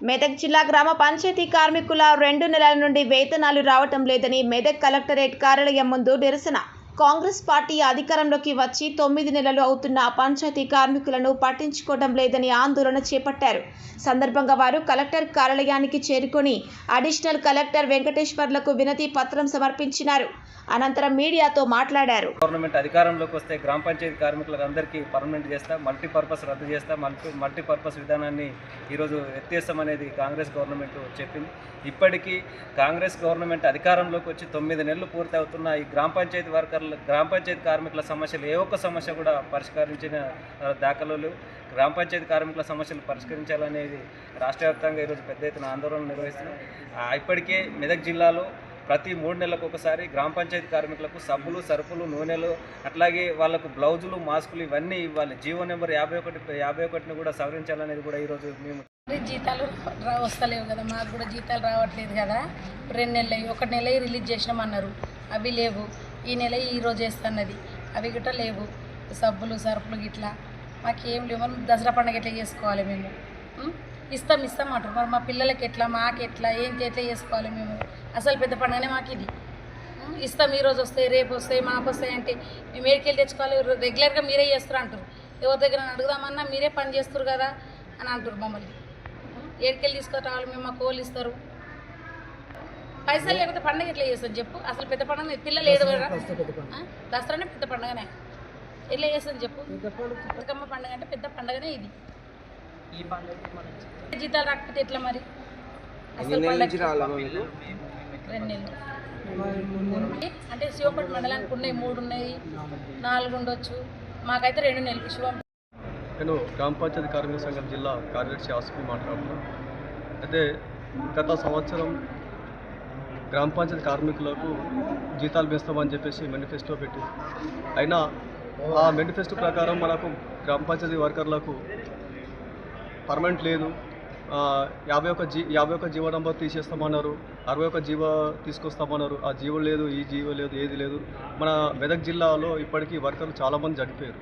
మెదక్ జిల్లా గ్రామ పంచాయతీ కార్మికుల 2 నెలల నుండి వేతనాలు రావటం లేదని మెదక్ కలెక్టరేట్ కార్యాలయం ముందు నిరసన. కాంగ్రెస్ పార్టీ అధికారంలోకి వచ్చి 9 నెలలు అవుతున్న పంచాయతీ కార్మికులను పట్టించుకోవడం లేదని ఆందోళన చేపట్టారు. సందర్భంగా వారు కలెక్టర్ కార్యాలయానికి చేరుకొని అడిషనల్ కలెక్టర్ వెంకటేశ్వర్లకు వినతి పత్రం సమర్పించినారు. అనంతరం మీడియాతో మాట్లాడారు. గవర్నమెంట్ అధికారంలోకి వస్తే గ్రామ పంచాయతీ కార్మికులందరికీ పర్మనెంట్ చేస్తా, మల్టీపర్పస్ రద్దు చేస్తా, మల్టీపర్పస్ విధానాన్ని ఈరోజు ఎత్తేస్తామనేది కాంగ్రెస్ గవర్నమెంట్ చెప్పింది. ఇప్పటికీ కాంగ్రెస్ గవర్నమెంట్ అధికారంలోకి వచ్చి 9 నెలలు పూర్తి అవుతున్న ఈ గ్రామ పంచాయతీ కార్మికుల సమస్యలు ఏ ఒక్క సమస్య కూడా పరిష్కరించిన దాఖలాలు. గ్రామ పంచాయతీ కార్మికుల సమస్యలు పరిష్కరించాలనేది రాష్ట్ర వ్యాప్తంగా ఈరోజు పెద్ద ఎత్తున ఆందోళన నిర్వహిస్తున్నాం. ఇప్పటికే మెదక్ జిల్లాలో ప్రతి 3 నెలలకు ఒకసారి గ్రామ పంచాయతీ కార్మికులకు సబ్బులు, సరుకులు, నూనెలు, అట్లాగే వాళ్ళకు బ్లౌజులు, మాస్కులు ఇవన్నీ ఇవ్వాలి. జీవో నెంబర్ 51ని కూడా సవరించాలనేది కూడా ఈరోజు మేము. జీతాలు వస్తలేవు కదా, మాకు కూడా జీతాలు రావట్లేదు కదా. 2 నెలలు 1 నెల రిలీజ్ చేసినామన్నారు, అవి లేవు. ఈ నెల ఈరోజు వేస్తున్నది, అవి గిట్ట లేవు. సబ్బులు, సరుకులు గిట్లా మాకేం లేవు. మనం దసరా పండుగ ఎట్లా చేసుకోవాలి? మేము ఇస్తాం అంటారు. మరి మా పిల్లలకి ఎట్లా, మాకు ఎట్లా, ఏంటి ఎట్లా చేసుకోవాలి? మేము అసలు పెద్ద పండుగనే మాకు ఇది. ఇస్తాం, ఈరోజు వస్తాయి, రేపు వస్తాయి, మాకు వస్తాయి అంటే మేము ఏడికెళ్ళి తెచ్చుకోవాలి? రెగ్యులర్గా మీరే చేస్తారు అంటారు. ఎవరి దగ్గర అడుగుదామన్నా మీరే పని చేస్తారు కదా అని అంటారు మమ్మల్ని. ఏడికెళ్ళి తీసుకురావాలి మేము? మాకు కోళ్ళు ఇస్తారు, పైసలు లేకపోతే పండుగ ఎట్లా చేస్తాం చెప్పు? అసలు పెద్ద పండుగ పిల్లలు ఏదో దసరానే పెద్ద పండుగనే, ఎట్లా చేస్తాం చెప్పు? బతుకమ్మ పండుగ అంటే పెద్ద పండుగనే ఇది. ఈ పండుగ జీతాలు రాకపోతే ఎట్లా మరి? అసలు 2 నెలలు అంటే శివపేట మండలానికి ఉన్నాయి, 3 ఉన్నాయి, 4 ఉండొచ్చు. మాకైతే 2 నెలలు. శివ నేను గ్రామ పంచాయతీ కార్మిక సంఘం జిల్లా కార్యదర్శి ఆసుకుని మాట్లాడుతున్నాను. అయితే గత సంవత్సరం గ్రామ పంచాయతీ కార్మికులకు జీతాలు వేస్తామని చెప్పేసి మేనిఫెస్టో పెట్టి, అయినా ఆ మేనిఫెస్టో ప్రకారం మనకు గ్రామ పంచాయతీ వర్కర్లకు పర్మనెంట్ లేదు. 51 జీవో నంబర్ తీసేస్తామన్నారు, 61 జీవో తీసుకొస్తామన్నారు. ఆ జీవో లేదు, ఈ జీవో లేదు, ఏది లేదు. మన మెదక్ జిల్లాలో ఇప్పటికీ వర్కర్లు చాలామంది చనిపోయారు.